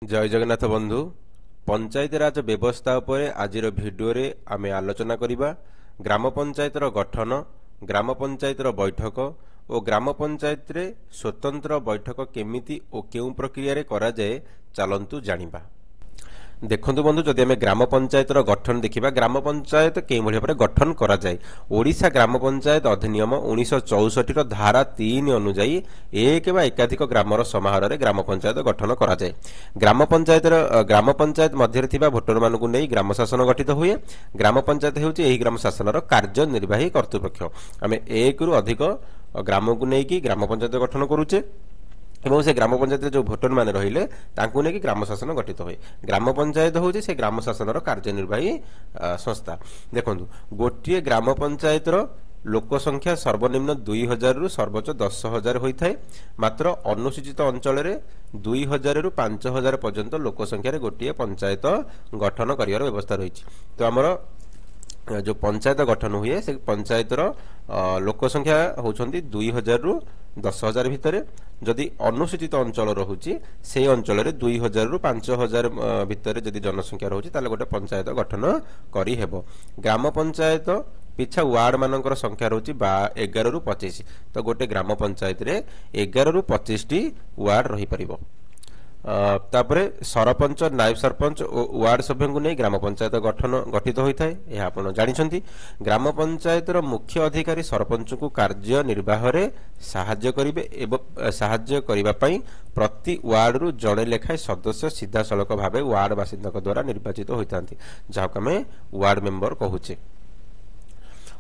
जय जगन्नाथ बंधु पंचायत राज व्यवस्था उपर आज भिडियो आमे आलोचना करिबा। ग्राम पंचायत गठन, ग्राम पंचायत बैठक और ग्राम पंचायत रे स्वतंत्र बैठक केमिति और केउ प्रक्रिया रे करा जाए चलंतु जानिबा। देखंतु बंधु, जदि आमे ग्राम पंचायत गठन देखिबा, ग्राम पंचायत केउ भली भाबरे गठन करा जाए। ओडिशा ग्राम पंचायत अधिनियम 1964 धारा 3 अनुसार एक बा एकाधिक ग्रामर समाहार रे ग्राम पंचायत गठन करा जाए। ग्राम पंचायत मध्य थिबा भोटर मानकु नै ग्राम शासन गठित हुए। ग्राम पंचायत हेउची एही ग्राम शासनर कार्यनिर्वाही कर्तृपक्ष। आमे एक रु अधिक ग्राम को नै कि ग्राम पंचायत गठन करूचे एवं से ग्राम पंचायत जो भोटर माने रहिले तांकु नेकी ग्राम शासन गठित हुए। ग्राम पंचायत होची से ग्राम शासनर कार्यनिर्वाही संस्था। देखंतु, गोटिए ग्राम पंचायत लोक संख्या सर्वनिम्न 2000 रु सर्वोच्च 10,000 होइथाय। मात्र अनुसूचित अंचल रे 2000 रु 5000 पर्यंत लोक संख्या रे गोटिए पंचायत गठन करिवार व्यवस्था रहिछि। तो हमर जो पंचायत गठन हुए से पंचायतर लोक संख्या होउछंती 2000 रु 10,000 भितरे। जदि अनुसूचित अंचल रहुची से अंचल रे 2000 रु 5000 भितरे जदि जनसंख्या रहुची ताले गोटे पंचायत गठन करी हेबो। ग्राम पंचायत पिछा वार्ड मानकर संख्या रहुची 11 रु 25। तो गोटे ग्राम पंचायत रे 11 रु 25 टी वार्ड रही परिबो। तापरे सरपंच, नायब सरपंच और वार्ड सभ्य को नहीं ग्राम पंचायत गठित होता है। यह आप जानी। ग्राम पंचायत मुख्य अधिकारी सरपंच को कार्य निर्वाह रे साहाय्य करिवे एवं साहाय्य करिबा पई प्रति वार्ड रु जड़े लेखाए सदस्य सीधा सड़क भाव वार्ड बासिंदा द्वारा निर्वाचित होता, जहाँ आम वार्ड मेंबर कहूचे।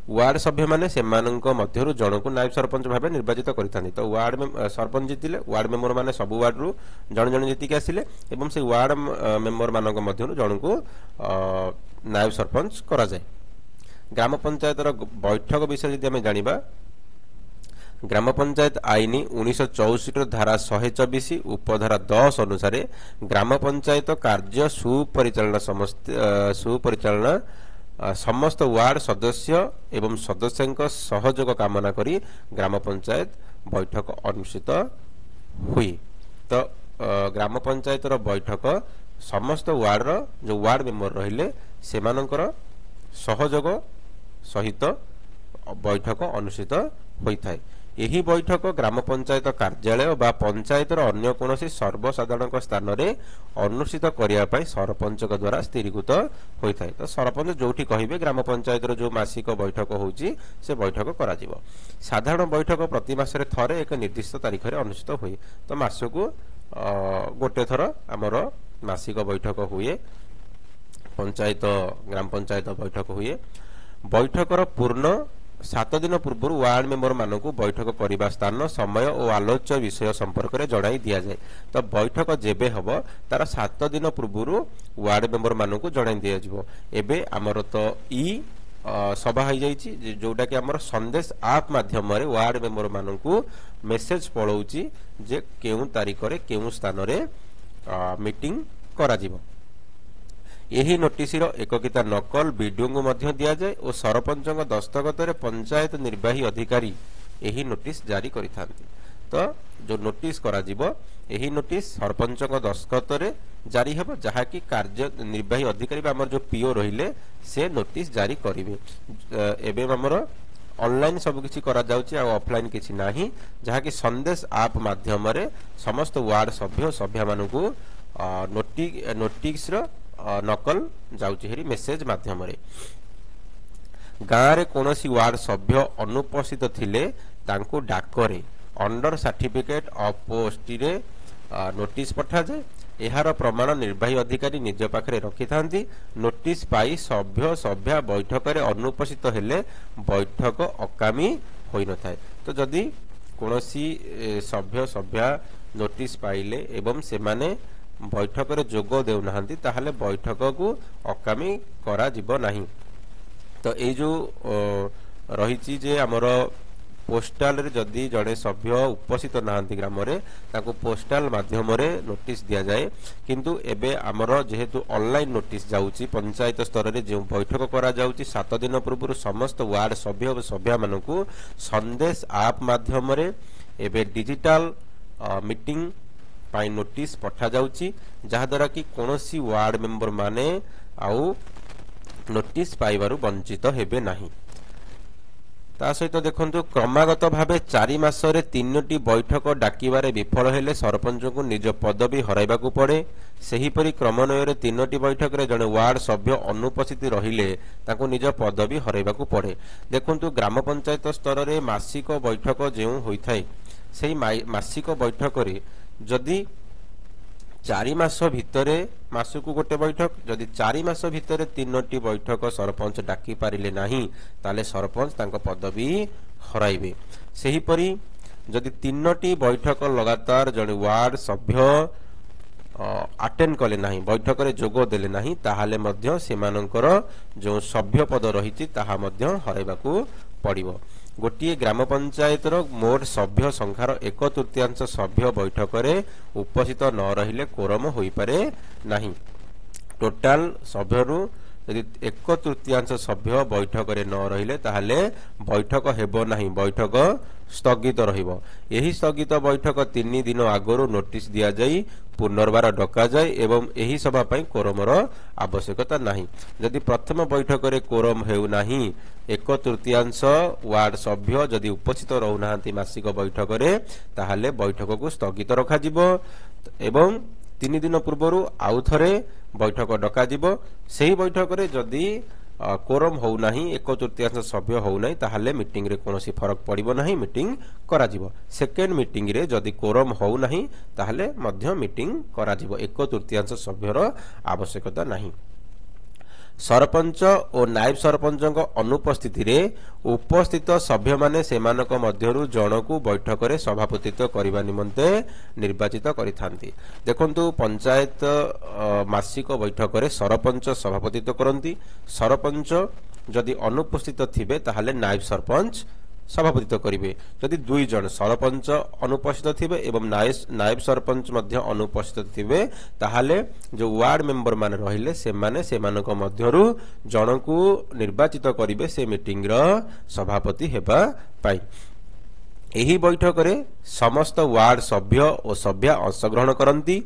वार्ड सभ्य माने सेमानंक मध्यरु जणको नायब सरपंच भाबे निर्वाचित करिथानी। तो वार्ड में सरपंच जितिले, वार्ड मेंबर माने सबु वार्ड रु जण जण जितिके आसिले एवं से वार्ड मेंबर मानक मध्यरु जणको नायब सरपंच करा जाय। ग्राम पंचायत रो बैठक विषय यदि हमें जानिबा, ग्राम पंचायत आईन 1964 धारा 124 उपधारा 10 अनुसार ग्राम पंचायत कार्य सुपरिचालना समस्त वार्ड सदस्य एवं सदस्यों सहयोग कामना करी ग्राम पंचायत बैठक अनुष्ठित हुई। तो ग्राम पंचायत बैठक समस्त वार्ड जो वार्ड मेंबर रहिले सेमानंकर सहयोग सहित बैठक अनुष्ठित होता है। यही बैठक ग्राम पंचायत कार्यालय बा पंचायतर अन्य कोनोसी सर्वसाधारण स्थान रे अनुष्ठित करिया पई सरपंच द्वारा स्थिरीकृत होता है। तो सरपंच जोठी कहिबे ग्राम पंचायतर जो मासिक बैठक होउची से बैठक करा जिवो। साधारण बैठक प्रति मासरे थरे एक निर्दिष्ट तारीख रे अनुष्ठित हुए। तो मासको गोटे थर हमर मासिक बैठक हुए, पंचायत ग्राम पंचायत बैठक हुए। बैठकर पूर्ण 7 दिन पूर्व वार्ड मेंबर मानक बैठक करने स्थान, समय और आलोच्य विषय संपर्क में जणाई दि जाए। तो बैठक जेबे हम तार 7 दिन पूर्व वार्ड मेंबर मानक जणाई दि जाए। एबे आमर तो ई सभा हो जाइए जोटा कि आमर संदेश आप माध्यम रे वार्ड मेंबर मानक मेसेज पलाउची जे केउ तारीख रे केउ स्थान रे मीटिंग करा जिवो। यही नोटिस एककिता नकल वीडियो को मध्य दिया जाए और सरपंच दस्तखत रे पंचायत निर्वाही अधिकारी यही नोटिस जारी करिथांती। तो जो नोटिस करा जिवो यही नोटिस सरपंच दस्तखत रे जारी हेबो, जहा कि कार्य निर्वाही अधिकारी बा हमर जो पीओ रहिले से नोटिस जारी करिवे। एबे हमर ऑनलाइन सब किछि करा जाउची आ ऑफलाइन किछि नाही, जहा कि संदेश आप माध्यम रे समस्त वार्ड सभ्य सभ्या मानकू नोटिस रो नकल जाउची हेरी मेसेज माध्यम रे। गाँ रे कोनोसी वार्ड सभ्य अनुपस्थित थिले तांको डाकरे अंडर सर्टिफिकेट ऑफ पोस्ट रे नोटिस पठा जाए। एहार प्रमाण निर्वाही अधिकारी निज पाखरे रखि थांती। नोटिस पाई सभ्य सभ्या बैठक रे अनुपस्थित हेले बैठक अकामी होई न थाए। तो जदि कोनोसी सभ्य सभ्या नोटिस पाइले एवं से माने बैठक रे जोग देउ नहांती ताहले बैठक को अकामी करा जिवो नाही। तो ए जो रहिची जे हमर पोस्टाल रे जदि जड़े सभ्य उपस्थित नहांती ग्राम रे ताको पोस्टाल माध्यम रे नोटिस दिया जाए। किंतु एबे हमर जेहेतु ऑनलाइन नोटिस जाउची पंचायत स्तर रे जे बैठक करा जाउची 7 दिन पूर्व समस्त वार्ड सभ्य और सभ्या मानकू संदेश आप माध्यम रे एबे डिजिटल मीटिंग ପାଇଁ ନୋଟିସ୍ ପଠାଯାଉଛି, ଯାହାଦ୍ୱାରା କି କୌଣସି ୱାର୍ଡ ମେମ୍ବର ମାନେ ଆଉ ନୋଟିସ୍ ପାଇବାରୁ ବଞ୍ଚିତ ହେବେ ନାହିଁ। ତା ସହିତ ଦେଖନ୍ତୁ, କ୍ରମାଗତ ଭାବେ 4 ମାସରେ 3ଟି ବୈଠକ ଡାକିବାରେ ବିଫଳ ହେଲେ ସରପଞ୍ଚଙ୍କୁ ନିଜ ପଦବୀ ହରାଇବାକୁ ପଡ଼େ। ସେହିପରି କ୍ରମାନ୍ୱୟରେ 3ଟି ବୈଠକରେ ଜଣେ ୱାର୍ଡ ସଭ୍ୟ ଅନୁପସ୍ଥିତ ରହିଲେ ତାଙ୍କୁ ନିଜ ପଦବୀ ହରାଇବାକୁ ପଡ଼େ। ଦେଖନ୍ତୁ, ଗ୍ରାମ ପଞ୍ଚାୟତ ସ୍ତରରେ ମାସିକ ବୈଠକ ଯେଉଁ ହୋଇଥାଏ, ସେହି ମାସିକ ବୈଠକରେ ଯଦି 4 ମାସ ଭିତରେ ମାସକୁ ଗୋଟେ ବୈଠକ, ଯଦି 4 ମାସ ଭିତରେ 3ଟି ବୈଠକ ସରପଞ୍ଚ ଡାକି ପାରିଲେ ନାହିଁ, ତାହେଲେ ସରପଞ୍ଚ ତାଙ୍କ ପଦବୀ ହରାଇବେ। ସେହିପରି ଯଦି 3ଟି ବୈଠକ ଲଗାତାର ଜଣେ ୱାର୍ଡ ସଭ୍ୟ ଆଟେଣ୍ଡ କଲେ ନାହିଁ, ବୈଠକରେ ଯୋଗ ଦେଲେ ନାହିଁ, ତାହେଲେ ମଧ୍ୟ ସେମାନଙ୍କର ଯେଉଁ ସଭ୍ୟ ପଦ ରହିଛି ତାହା ମଧ୍ୟ ହରାଇବାକୁ ପଡ଼ିବ। ଗୋଟିଏ ଗ୍ରାମ ପଞ୍ଚାୟତର ମୋଟ ସଭ୍ୟ ସଂଖ୍ୟାର 1/3 ସଭ୍ୟ ବୈଠକରେ ଉପସ୍ଥିତ ନ ରହିଲେ କୋରମ ହୋଇପାରେ ନାହିଁ। ଟୋଟାଲ ସଭ୍ୟରୁ ଯଦି 1/3 ସଭ୍ୟ ବୈଠକରେ ନ ରହିଲେ ତାହେଲେ ବୈଠକ ହେବ ନାହିଁ, ବୈଠକ ସ୍ଥଗିତ ରହିବ। ଏହି ସ୍ଥଗିତ ବୈଠକ 3 ଦିନ ଆଗରୁ ନୋଟିସ୍ ଦିଆଯାଇ ପୁନର୍ବାର ଡକାଯାଏ ଏବଂ ଏହି ସଭା ପାଇଁ କୋରମର ଆବଶ୍ୟକତା ନାହିଁ। ଯଦି ପ୍ରଥମ ବୈଠକରେ କୋରମ ହେଉନାହିଁ, 1/3 ୱାର୍ଡ ସଭ୍ୟ ଯଦି ଉପସ୍ଥିତ ରହୁନାହାନ୍ତି ମାସିକ ବୈଠକରେ, ତାହେଲେ ବୈଠକକୁ ସ୍ଥଗିତ ରଖାଯିବ ଏବଂ 3 ଦିନ ପୂର୍ବରୁ ଆଉ ଥରେ ବୈଠକ ଡକାଯିବ। ସେହି ବୈଠକରେ ଯଦି କୋରମ ହେଉନାହିଁ, 1/3 ସଭ୍ୟ ହେଉନାହିଁ, ତାହେଲେ ମିଟିଂରେ କୌଣସି ଫରକ ପଡ଼ିବ ନାହିଁ, ମିଟିଂ କରାଯିବ। ସେକେଣ୍ଡ ମିଟିଂରେ ଯଦି କୋରମ ହେଉନାହିଁ, ତାହେଲେ ମଧ୍ୟ ମିଟିଂ କରାଯିବ। 1/3 ସଭ୍ୟର ଆବଶ୍ୟକତା ନାହିଁ। ସରପଞ୍ଚ ଓ ନାୟବ ସରପଞ୍ଚଙ୍କ ଅନୁପସ୍ଥିତିରେ ଉପସ୍ଥିତ ସଭ୍ୟମାନେ ସେମାନଙ୍କ ମଧ୍ୟରୁ ଜଣକୁ ବୈଠକରେ ସଭାପତିତ୍ୱ କରିବା ନିମନ୍ତେ ନିର୍ବାଚିତ କରିଥାନ୍ତି। ଦେଖନ୍ତୁ, ପଞ୍ଚାୟତ ମାସିକ ବୈଠକରେ ସରପଞ୍ଚ ସଭାପତିତ୍ୱ କରନ୍ତି। ସରପଞ୍ଚ ଯଦି ଅନୁପସ୍ଥିତ ଥିବେ ତାହେଲେ ନାୟବ ସରପଞ୍ଚ ସଭାପତିତ୍ୱ କରିବେ। ଯଦି 2 ଜଣ ସରପଞ୍ଚ ଅନୁପସ୍ଥିତ ଥିବେ ଏବଂ ନାୟବ ସରପଞ୍ଚ ମଧ୍ୟ ଅନୁପସ୍ଥିତ ଥିବେ, ତାହେଲେ ଯେଉଁ ୱାର୍ଡ ମେମ୍ବର ମାନେ ରହିଲେ ସେମାନେ ସେମାନଙ୍କ ମଧ୍ୟରୁ ଜଣକୁ ନିର୍ବାଚିତ କରିବେ ସେ ମିଟିଂର ସଭାପତି ହେବା ପାଇଁ। ଏହି ବୈଠକରେ ସମସ୍ତ ୱାର୍ଡ ସଭ୍ୟ ଓ ସଭ୍ୟା ଅଂଶଗ୍ରହଣ କରନ୍ତି।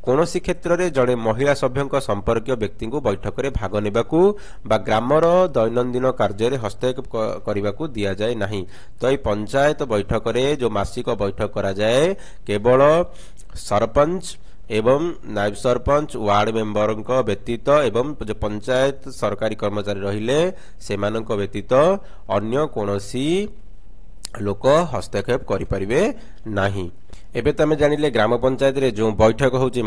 କୌଣସି କ୍ଷେତ୍ରରେ ଜଣେ ମହିଳା ସଭ୍ୟଙ୍କ ସମ୍ପର୍କୀୟ ବ୍ୟକ୍ତିଙ୍କୁ ବୈଠକରେ ଭାଗ ନେବାକୁ ବା ଗ୍ରାମର ଦୈନନ୍ଦିନ କାର୍ଯ୍ୟରେ ହସ୍ତକ୍ଷେପ କରିବାକୁ ଦିଆଯାଏ ନାହିଁ। ତ ଏହି ପଞ୍ଚାୟତ ବୈଠକରେ ଯେଉଁ ମାସିକ ବୈଠକ କରାଯାଏ, କେବଳ ସରପଞ୍ଚ ଏବଂ ନାୟବ ସରପଞ୍ଚ ୱାର୍ଡ ମେମ୍ବରଙ୍କ ବ୍ୟତୀତ ଏବଂ ପଞ୍ଚାୟତ ସରକାରୀ କର୍ମଚାରୀ ରହିଲେ ସେମାନଙ୍କ ବ୍ୟତୀତ ଅନ୍ୟ କୌଣସି ଲୋକ ହସ୍ତକ୍ଷେପ କରିପାରିବେ ନାହିଁ। ଏବେ ତ ଆମେ ଜାଣିଲେ ଗ୍ରାମ ପଞ୍ଚାୟତରେ ଯେଉଁ ବୈଠକ ହେଉଛି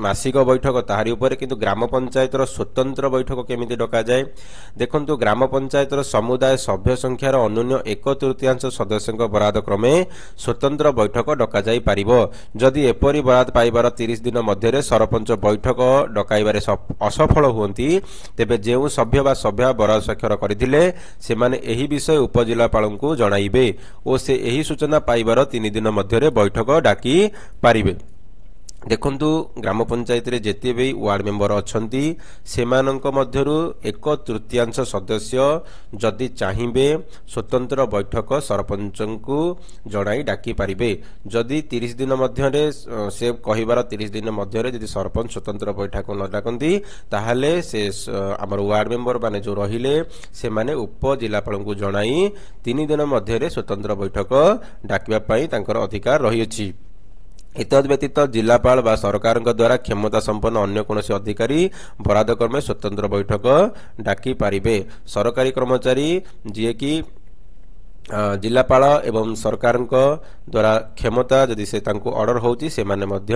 ମାସିକ ବୈଠକ, ତାହାରି ଉପରେ କିନ୍ତୁ ଗ୍ରାମ ପଞ୍ଚାୟତର ସ୍ୱତନ୍ତ୍ର ବୈଠକ କେମିତି ଡକାଯାଏ। ଦେଖନ୍ତୁ, ଗ୍ରାମ ପଞ୍ଚାୟତର ସମୁଦାୟ ସଭ୍ୟ ସଂଖ୍ୟାର ଅନ୍ୟୁନ 1/3 ସଦସ୍ୟଙ୍କ ବରାଦ କ୍ରମେ ସ୍ୱତନ୍ତ୍ର ବୈଠକ ଡକାଯାଇ ପାରିବ। ଯଦି ଏପରି ବରାଦ ପାଇବାର 30 ଦିନ ମଧ୍ୟରେ ସରପଞ୍ଚ ବୈଠକ ଡକାଇବାରେ ଅସଫଳ ହୁଅନ୍ତି, ତେବେ ଯେଉଁ ସଭ୍ୟ ବା ସଭ୍ୟା ବରାଦ ସ୍ୱାକ୍ଷର କରିଥିଲେ ସେମାନେ ଏହି ବିଷୟ ଉପଜିଲ୍ଲାପାଳଙ୍କୁ ଜଣାଇବେ ଓ ସେ ଏହି ସୂଚନା ପାଇବାର 3 ଦିନ ମଧ୍ୟରେ ବୈଠକ ଡାକି ପାରିବେ। ଦେଖନ୍ତୁ, ଗ୍ରାମ ପଞ୍ଚାୟତରେ ଯେତେ ବି ୱାର୍ଡ ମେମ୍ବର ଅଛନ୍ତି ସେମାନଙ୍କ ମଧ୍ୟରୁ 1/3 ସଦସ୍ୟ ଯଦି ଚାହିଁବେ ସ୍ୱତନ୍ତ୍ର ବୈଠକ ସରପଞ୍ଚଙ୍କୁ ଜଣାଇ ଡାକି ପାରିବେ। ଯଦି 30 ଦିନ ମଧ୍ୟରେ ସେ କହିବାର 30 ଦିନ ମଧ୍ୟରେ ଯଦି ସରପଞ୍ଚ ସ୍ୱତନ୍ତ୍ର ବୈଠକ ନ ଡାକନ୍ତି, ତାହେଲେ ସେ ଆମର ୱାର୍ଡ ମେମ୍ବର ମାନେ ଯେଉଁ ରହିଲେ ସେମାନେ ଉପଜିଲ୍ଲାପାଳଙ୍କୁ ଜଣାଇ 3 ଦିନ ମଧ୍ୟରେ ସ୍ୱତନ୍ତ୍ର ବୈଠକ ଡାକିବା ପାଇଁ ତାଙ୍କର ଅଧିକାର ରହିଅଛି। ଏତଦ୍ ବ୍ୟତୀତ ଜିଲ୍ଲାପାଳ ବା ସରକାରଙ୍କ ଦ୍ୱାରା କ୍ଷମତା ସମ୍ପନ୍ନ ଅନ୍ୟ କୌଣସି ଅଧିକାରୀ ବରାଦ କ୍ରମେ ସ୍ୱତନ୍ତ୍ର ବୈଠକ ଡାକି ପାରିବେ। ସରକାରୀ କର୍ମଚାରୀ ଯିଏକି ଜିଲ୍ଲାପାଳ ଏବଂ ସରକାରଙ୍କ ଦ୍ୱାରା କ୍ଷମତା ଯଦି ସେ ତାଙ୍କୁ ଅର୍ଡର ହେଉଛି, ସେମାନେ ମଧ୍ୟ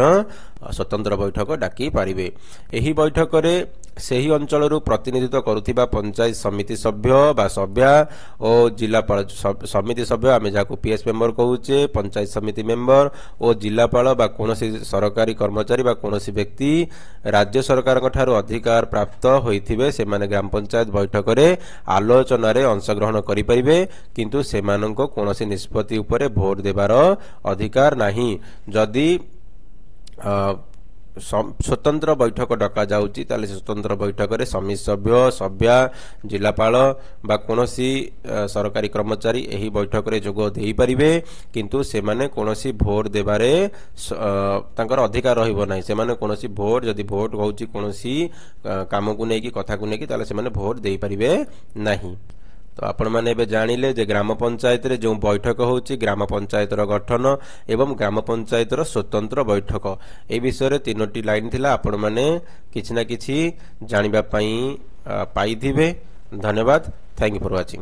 ସ୍ୱତନ୍ତ୍ର ବୈଠକ ଡାକି ପାରିବେ। ଏହି ବୈଠକରେ ସେହି ଅଞ୍ଚଳରୁ ପ୍ରତିନିଧିତ୍ୱ କରୁଥିବା ପଞ୍ଚାୟତ ସମିତି ସଭ୍ୟ ବା ସଭ୍ୟା ଓ ଜିଲ୍ଲାପାଳ ସମିତି ସଭ୍ୟ, ଆମେ ଯାହାକୁ PS ମେମ୍ବର କହୁଛେ, ପଞ୍ଚାୟତ ସମିତି ମେମ୍ବର ଓ ଜିଲ୍ଲାପାଳ ବା କୌଣସି ସରକାରୀ କର୍ମଚାରୀ ବା କୌଣସି ବ୍ୟକ୍ତି ରାଜ୍ୟ ସରକାରଙ୍କ ଠାରୁ ଅଧିକାର ପ୍ରାପ୍ତ ହୋଇଥିବେ ସେମାନେ ଗ୍ରାମ ପଞ୍ଚାୟତ ବୈଠକରେ ଆଲୋଚନାରେ ଅଂଶଗ୍ରହଣ କରିପାରିବେ, କିନ୍ତୁ ସେମାନଙ୍କ କୌଣସି ନିଷ୍ପତ୍ତି ଉପରେ ଭୋଟ ଦେବାର ଅଧିକାର ନାହିଁ। ଯଦି ସ୍ୱତନ୍ତ୍ର ବୈଠକ ଡକାଯାଉଛି ତାହେଲେ ସ୍ୱତନ୍ତ୍ର ବୈଠକରେ ସମିତି ସଭ୍ୟ ସଭ୍ୟା ଜିଲ୍ଲାପାଳ ବା କୌଣସି ସରକାରୀ କର୍ମଚାରୀ ଏହି ବୈଠକରେ ଯୋଗ ଦେଇପାରିବେ କିନ୍ତୁ ସେମାନେ କୌଣସି ଭୋଟ ଦେବାରେ ତାଙ୍କର ଅଧିକାର ରହିବ ନାହିଁ। ସେମାନେ କୌଣସି ଭୋଟ ଯଦି ଭୋଟ ହେଉଛି କୌଣସି କାମକୁ ନେଇକି କଥାକୁ ନେଇକି ତାହେଲେ ସେମାନେ ଭୋଟ ଦେଇପାରିବେ ନାହିଁ। ତ ଆପଣମାନେ ଏବେ ଜାଣିଲେ ଯେ ଗ୍ରାମ ପଞ୍ଚାୟତରେ ଯେଉଁ ବୈଠକ ହେଉଛି ଗ୍ରାମ ପଞ୍ଚାୟତର ଗଠନ ଏବଂ ଗ୍ରାମ ପଞ୍ଚାୟତର ସ୍ୱତନ୍ତ୍ର ବୈଠକ ଏ ବିଷୟରେ 3ଟି ଲାଇନ୍ ଥିଲା। ଆପଣମାନେ କିଛି ନା କିଛି ଜାଣିବା ପାଇଁ ପାଇଥିବେ। ଧନ୍ୟବାଦ। Thank you for watching.